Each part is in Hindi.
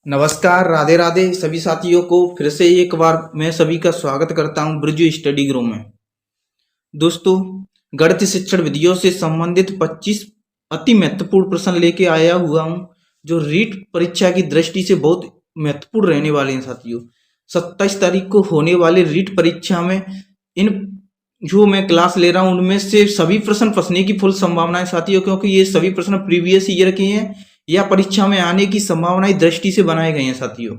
नमस्कार, राधे राधे सभी साथियों को फिर से एक बार मैं सभी का स्वागत करता हूं ब्रिज स्टडी ग्रुप में। दोस्तों, गणित शिक्षण विधियों से संबंधित 25 अति महत्वपूर्ण प्रश्न लेके आया हुआ हूं, जो रीट परीक्षा की दृष्टि से बहुत महत्वपूर्ण रहने वाले हैं साथियों। 27 तारीख को होने वाले रीट परीक्षा में इन जो मैं क्लास ले रहा हूं उनमें से सभी प्रश्न फंसने की फुल संभावना है साथियों, क्योंकि ये सभी प्रश्न प्रीवियस ईयर के हैं या परीक्षा में आने की संभावनाएं दृष्टि से बनाए गए हैं साथियों।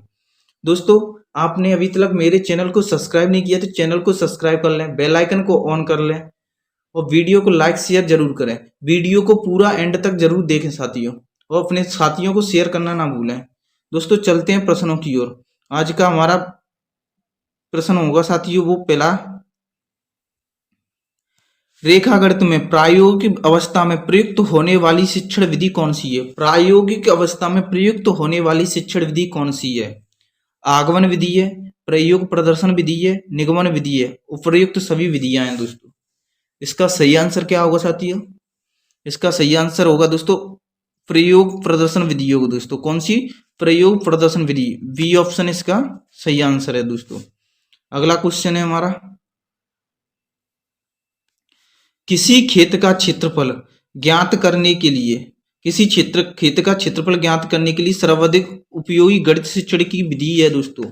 दोस्तों, आपने अभी तक मेरे चैनल को सब्सक्राइब नहीं किया तो चैनल को सब्सक्राइब कर लें, बेल आइकन को ऑन कर लें और वीडियो को लाइक शेयर जरूर करें। वीडियो को पूरा एंड तक जरूर देखें साथियों, और अपने साथियों को शेयर करना ना भूलें। दोस्तों, चलते हैं प्रश्नों की ओर। आज का हमारा प्रश्न होगा साथियों वो पहला, रेखागणित में प्रायोगिक अवस्था में प्रयुक्त होने वाली शिक्षण विधि कौन सी है? प्रायोगिक अवस्था में प्रयुक्त होने वाली शिक्षण विधि कौन सी है? आगमन विधि है, प्रयोग प्रदर्शन विधि है, निगमन विधि है, उपर्युक्त सभी विधियां हैं दोस्तों। इसका सही आंसर क्या होगा साथियों? इसका सही आंसर होगा दोस्तों प्रयोग प्रदर्शन विधि होगा दोस्तों। कौन सी? प्रयोग प्रदर्शन विधि, बी ऑप्शन इसका सही आंसर है दोस्तों। अगला क्वेश्चन है हमारा, किसी खेत का क्षेत्रफल ज्ञात करने के लिए खेत का क्षेत्रफल ज्ञात करने के लिए सर्वाधिक उपयोगी गणित शिक्षण की विधि है दोस्तों।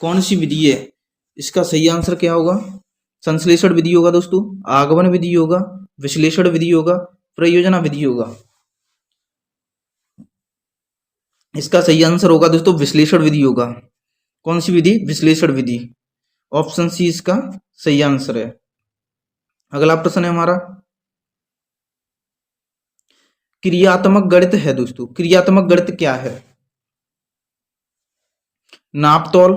कौन सी विधि है? इसका सही आंसर क्या होगा? संश्लेषण विधि होगा दोस्तों, आगमन विधि होगा, विश्लेषण विधि होगा, प्रयोजना विधि होगा। इसका सही आंसर होगा दोस्तों विश्लेषण विधि होगा। कौन सी विधि? विश्लेषण विधि। ऑप्शन सी इसका सही आंसर है। अगला प्रश्न है हमारा, क्रियात्मक गणित है दोस्तों। क्रियात्मक गणित क्या है? नापतोल,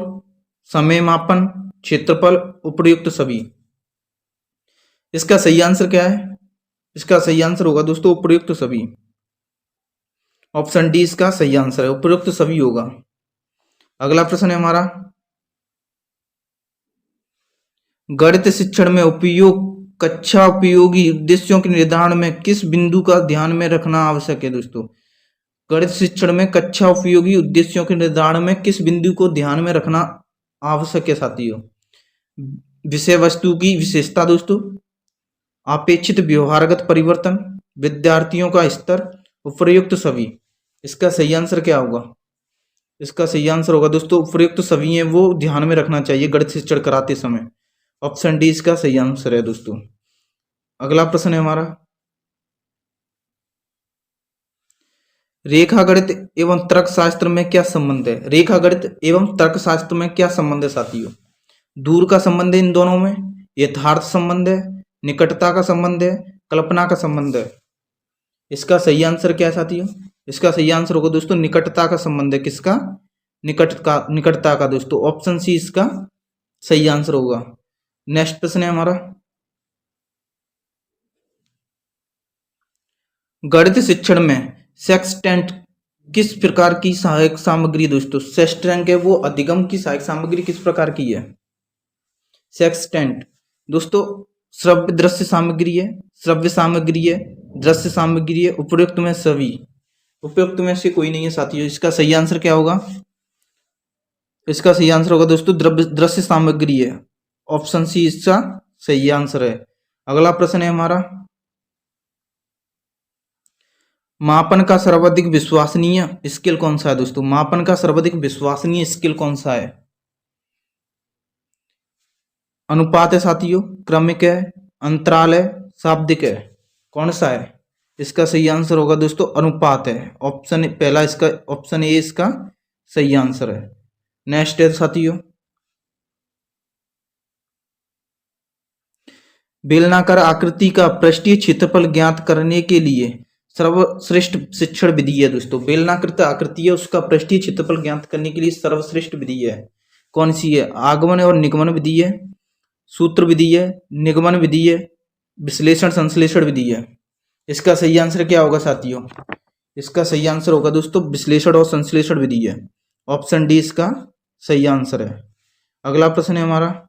समय मापन, क्षेत्रफल, उपर्युक्त सभी। इसका सही आंसर क्या है? इसका सही आंसर होगा दोस्तों उपर्युक्त सभी। ऑप्शन डी इसका सही आंसर है, उपर्युक्त सभी होगा। अगला प्रश्न है हमारा, गणित शिक्षण में उपयोग कक्षा उपयोगी उद्देश्यों के निर्धारण में किस बिंदु का ध्यान में रखना आवश्यक है दोस्तों? गणित शिक्षण में कक्षा उपयोगी उद्देश्यों के निर्धारण में किस बिंदु को ध्यान में रखना आवश्यक है साथियों? विषय वस्तु की विशेषता दोस्तों, अपेक्षित व्यवहारगत परिवर्तन, विद्यार्थियों का स्तर, उपर्युक्त सभी। इसका सही आंसर क्या होगा? इसका सही आंसर होगा दोस्तों उपर्युक्त सभी है वो ध्यान में रखना चाहिए गणित शिक्षण कराते समय। ऑप्शन डी इसका सही आंसर है दोस्तों। अगला प्रश्न है हमारा, रेखागणित एवं तर्कशास्त्र में क्या संबंध है? रेखागणित एवं तर्कशास्त्र में क्या संबंध है साथियों? दूर का संबंध है इन दोनों में, यथार्थ संबंध है, निकटता का संबंध है, कल्पना का संबंध है। इसका सही आंसर क्या है साथियों? इसका सही आंसर होगा दोस्तों निकटता का संबंध है। किसका? निकटता का दोस्तों। ऑप्शन सी इसका सही आंसर होगा। नेक्स्ट प्रश्न है हमारा, गणित शिक्षण में सेक्सटेंट किस प्रकार की सहायक सामग्री दोस्तों? सेक्सटेंट है वो अधिगम की सहायक सामग्री किस प्रकार की है? सेक्सटेंट दोस्तों श्रव्य दृश्य सामग्री है, श्रव्य सामग्री है, दृश्य सामग्री है, उपयुक्त में सभी। उपयुक्त में से कोई नहीं है साथियों। इसका सही आंसर क्या होगा? इसका सही आंसर होगा दोस्तों दृश्य सामग्री है। ऑप्शन सी इसका सही आंसर है। अगला प्रश्न है हमारा, मापन का सर्वाधिक विश्वसनीय स्केल कौन सा है दोस्तों? मापन का सर्वाधिक विश्वसनीय स्केल कौन सा है? अनुपात है साथियों, क्रमिक है, अंतराल है, शाब्दिक है। कौन सा है? इसका सही आंसर होगा दोस्तों अनुपात है। ऑप्शन पहला इसका ऑप्शन ए इसका सही आंसर है। नेक्स्ट है साथियों, बेलनाकार आकृति का पृष्ठीय क्षेत्रफल ज्ञात करने के लिए सर्वश्रेष्ठ शिक्षण विधि है दोस्तों। बेलनाकृत आकृति है उसका पृष्ठीय क्षेत्रफल ज्ञात करने के लिए सर्वश्रेष्ठ विधि है। कौन सी है? आगमन और निगमन विधि है, सूत्र विधि है, निगमन विधि है, विश्लेषण संश्लेषण विधि है। इसका सही आंसर क्या होगा साथियों? इसका सही आंसर होगा दोस्तों विश्लेषण और संश्लेषण विधि है। ऑप्शन डी इसका सही आंसर है। अगला प्रश्न है हमारा,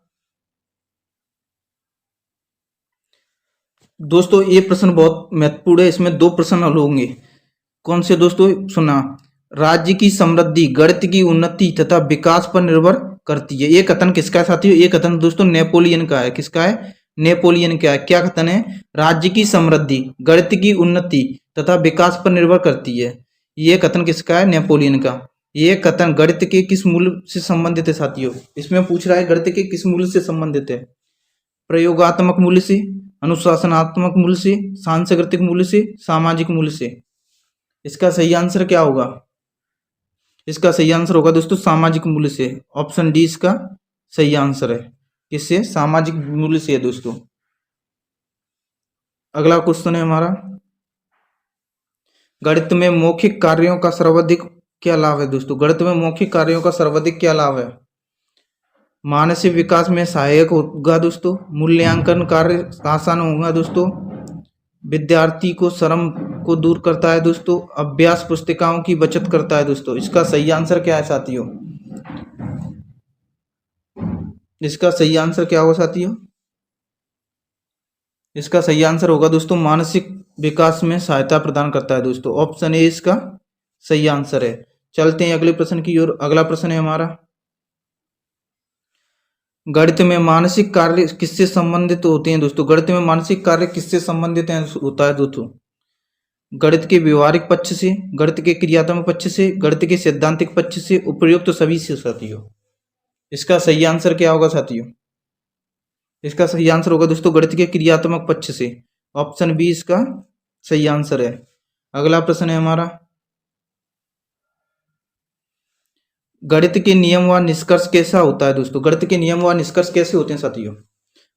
दोस्तों ये प्रश्न बहुत महत्वपूर्ण है, इसमें दो प्रश्न हल होंगे। कौन से दोस्तों? सुना, राज्य की समृद्धि गणित की उन्नति तथा विकास पर निर्भर करती है। ये कथन किसका है साथियों? ये कथन दोस्तों नेपोलियन का है। किसका है? नेपोलियन का है। क्या कथन है? राज्य की समृद्धि गणित की उन्नति तथा विकास पर निर्भर करती है। ये कथन किसका है? नेपोलियन का। ये कथन गणित के किस मूल से संबंधित है साथियों? इसमें पूछ रहा है गणित के किस मूल से संबंधित है? प्रयोगात्मक मूल्य से, अनुशासनात्मक मूल्य से, सांस्कृतिक मूल्य से, सामाजिक मूल्य से। इसका सही आंसर क्या होगा? इसका सही आंसर होगा दोस्तों सामाजिक मूल्य से। ऑप्शन डी इसका सही आंसर है। किससे? सामाजिक मूल्य से है दोस्तों। अगला क्वेश्चन है हमारा, गणित में मौखिक कार्यों का सर्वाधिक क्या लाभ है दोस्तों? गणित में मौखिक कार्यों का सर्वाधिक क्या लाभ है? मानसिक विकास में सहायक होगा दोस्तों, मूल्यांकन कार्य आसान होगा दोस्तों, विद्यार्थी को श्रम को दूर करता है दोस्तों, अभ्यास पुस्तिकाओं की बचत करता है दोस्तों। इसका सही आंसर क्या है साथियों? इसका सही आंसर क्या होगा साथियों? इसका सही आंसर होगा दोस्तों मानसिक विकास में सहायता प्रदान करता है दोस्तों। ऑप्शन ए इसका सही आंसर है। चलते हैं अगले प्रश्न की ओर। अगला प्रश्न है हमारा, गणित में मानसिक कार्य किससे संबंधित होते हैं दोस्तों? गणित में मानसिक कार्य किससे संबंधित होता है दोस्तों? गणित के व्यवहारिक पक्ष से, गणित के क्रियात्मक पक्ष से, गणित के सैद्धांतिक पक्ष से, उपयुक्त सभी से साथियों। इसका सही आंसर क्या होगा साथियों? इसका सही आंसर होगा दोस्तों गणित के क्रियात्मक पक्ष से। ऑप्शन बी इसका सही आंसर है। अगला प्रश्न है हमारा, गणित के नियम व निष्कर्ष कैसा होता है दोस्तों? गणित के नियम व निष्कर्ष कैसे होते हैं साथियों?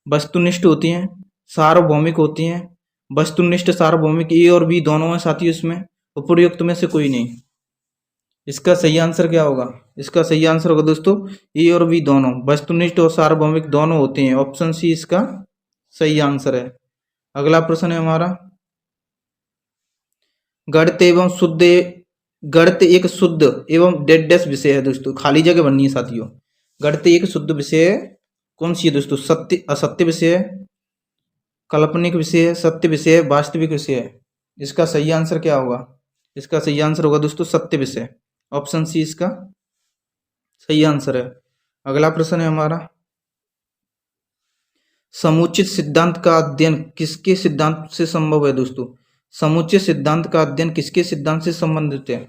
वस्तुनिष्ठ होती हैं, सार्वभौमिक होती हैं। वस्तुनिष्ठ सार्वभौमिक ए और बी दोनों हैं साथियों, इसमें उपयुक्त में से कोई नहीं। इसका सही आंसर क्या होगा? इसका सही आंसर होगा दोस्तों ए और बी दोनों, वस्तुनिष्ठ और सार्वभौमिक दोनों होते हैं। ऑप्शन सी इसका सही आंसर है। अगला प्रश्न है हमारा, गणित एवं शुद्ध गणित एक शुद्ध एवं डेड डैश विषय है दोस्तों। खाली जगह बननी है साथियों। गणित एक शुद्ध विषय है, कौन सी है दोस्तों? सत्य असत्य विषय है, काल्पनिक विषय है, सत्य विषय है, वास्तविक विषय है। इसका सही आंसर क्या होगा? इसका सही आंसर होगा दोस्तों सत्य विषय। ऑप्शन सी इसका सही आंसर है। अगला प्रश्न है हमारा, समुचित सिद्धांत का अध्ययन किसके सिद्धांत से संभव है दोस्तों? समुचित सिद्धांत का अध्ययन किसके सिद्धांत से संबंधित है?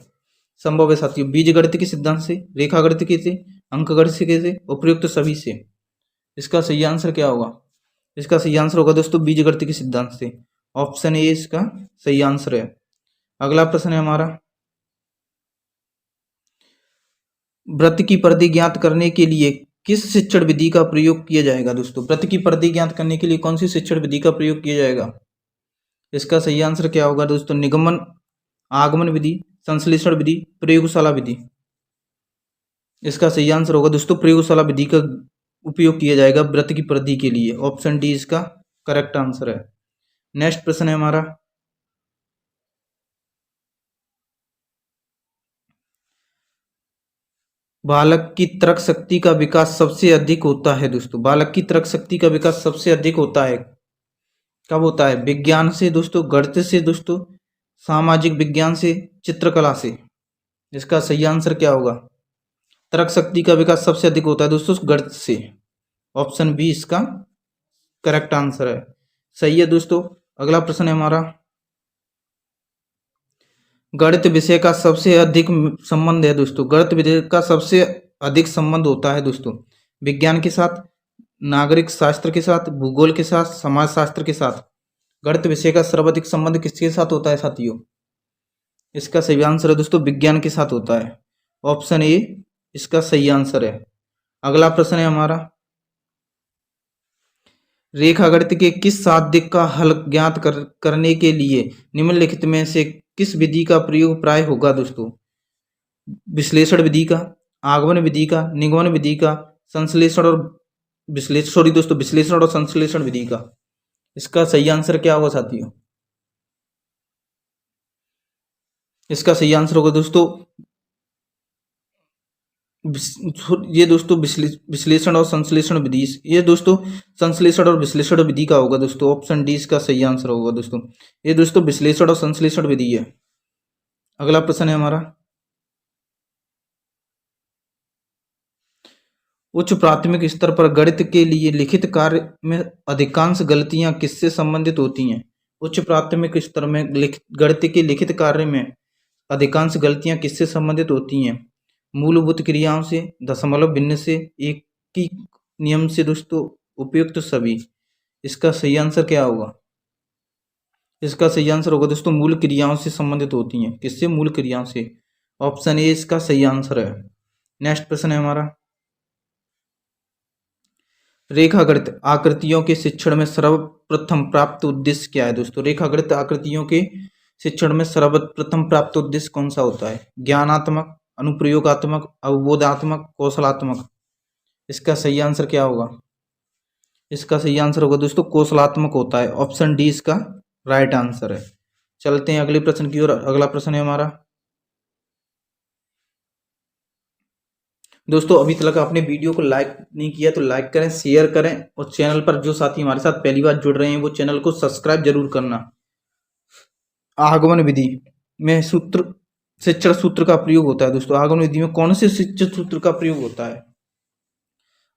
संभव है साथियों बीजगणित के सिद्धांत से, रेखा गणित के से, अंक गणित के से, उपयुक्त सभी से। इसका सही आंसर क्या होगा? इसका सही आंसर होगा दोस्तों बीजगणित के सिद्धांत से। ऑप्शन ए इसका सही आंसर है। अगला प्रश्न है हमारा, वृत्त की परिधि ज्ञात करने के लिए किस शिक्षण विधि का प्रयोग किया जाएगा दोस्तों? वृत्त की परिधि ज्ञात करने के लिए कौन सी शिक्षण विधि का प्रयोग किया जाएगा? इसका सही आंसर क्या होगा दोस्तों? निगमन, आगमन विधि, संश्लेषण विधि, प्रयोगशाला विधि। इसका सही आंसर होगा दोस्तों प्रयोगशाला विधि का उपयोग किया जाएगा वृत्त की परिधि के लिए। ऑप्शन डी इसका करेक्ट आंसर है। नेक्स्ट प्रश्न है हमारा, बालक की तर्क शक्ति का विकास सबसे अधिक होता है दोस्तों। बालक की तर्क शक्ति का विकास सबसे अधिक होता है कब होता है? विज्ञान से दोस्तों, गणित से दोस्तों, सामाजिक विज्ञान से, चित्रकला से। इसका सही आंसर क्या होगा? तर्क शक्ति का विकास सबसे अधिक होता है दोस्तों गणित से। ऑप्शन बी इसका करेक्ट आंसर है। सही है दोस्तों। अगला प्रश्न है हमारा, गणित विषय का सबसे अधिक संबंध है दोस्तों। गणित विषय का सबसे अधिक संबंध होता है दोस्तों विज्ञान के साथ, नागरिक शास्त्र के साथ, भूगोल के साथ, समाज शास्त्र के साथ। गणित विषय का सर्वाधिक संबंध किसके साथ होता है साथियों? इसका सही आंसर है दोस्तों विज्ञान के साथ होता है। ऑप्शन ए इसका सही आंसर है। अगला प्रश्न है हमारा, रेखा गणित के किस साध्य का हल ज्ञात करने के लिए निम्नलिखित में से किस विधि का प्रयोग प्राय होगा दोस्तों? विश्लेषण विधि का, आगमन विधि का, निगमन विधि का, संश्लेषण और विश्लेषण और संश्लेषण विधि का। इसका सही आंसर क्या होगा साथियों? इसका सही आंसर होगा दोस्तों ये दोस्तों विश्लेषण और संश्लेषण विधि। ये दोस्तों संश्लेषण और विश्लेषण विधि का होगा दोस्तों। ऑप्शन डी इसका सही आंसर होगा दोस्तों। ये दोस्तों विश्लेषण और संश्लेषण विधि है। अगला प्रश्न है हमारा, उच्च प्राथमिक स्तर पर गणित के लिए लिखित कार्य में अधिकांश गलतियां किससे संबंधित होती हैं? उच्च प्राथमिक स्तर में गणित के लिखित कार्य में अधिकांश गलतियां किससे संबंधित होती हैं? मूलभूत क्रियाओं से, दशमलव भिन्न से, एक की नियम से दोस्तों, उपयुक्त सभी। इसका सही आंसर क्या होगा? इसका सही आंसर होगा दोस्तों मूल क्रियाओं से संबंधित होती हैं। किससे? मूल क्रियाओं से। ऑप्शन ए इसका सही आंसर है। नेक्स्ट प्रश्न है हमारा, रेखागणित आकृतियों के शिक्षण में सर्वप्रथम प्राप्त उद्देश्य क्या है दोस्तों? रेखागणित आकृतियों के शिक्षण में सर्वप्रथम प्राप्त उद्देश्य कौन सा होता है? ज्ञानात्मक, अनुप्रयोगात्मक, अवबोधात्मक, कौशलात्मक। इसका सही आंसर क्या होगा? इसका सही आंसर होगा दोस्तों कौशलात्मक होता है। ऑप्शन डी इसका राइट आंसर है। चलते हैं अगले प्रश्न की ओर। अगला प्रश्न है हमारा, दोस्तों अभी तक आपने वीडियो को लाइक नहीं किया तो लाइक करें, शेयर करें, और चैनल पर जो साथी हमारे साथ पहली बार जुड़ रहे हैं वो चैनल को सब्सक्राइब जरूर करना। आगमन विधि में शिक्षण सूत्र का प्रयोग होता है दोस्तों। आगमन विधि में कौन से शिक्षण सूत्र का प्रयोग होता है?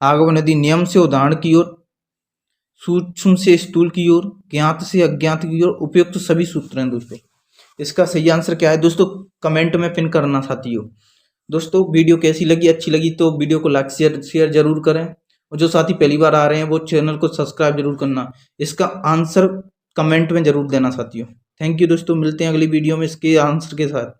आगमन विधि नियम से उदाहरण की ओर, सूक्ष्म से स्थूल की ओर, ज्ञात से अज्ञात की ओर, उपयुक्त सभी सूत्र हैं दोस्तों। इसका सही आंसर क्या है दोस्तों? कमेंट में पिन करना साथियों। दोस्तों वीडियो कैसी लगी? अच्छी लगी तो वीडियो को लाइक शेयर जरूर करें, और जो साथी पहली बार आ रहे हैं वो चैनल को सब्सक्राइब जरूर करना। इसका आंसर कमेंट में जरूर देना साथियों। थैंक यू दोस्तों, मिलते हैं अगली वीडियो में इसके आंसर के साथ।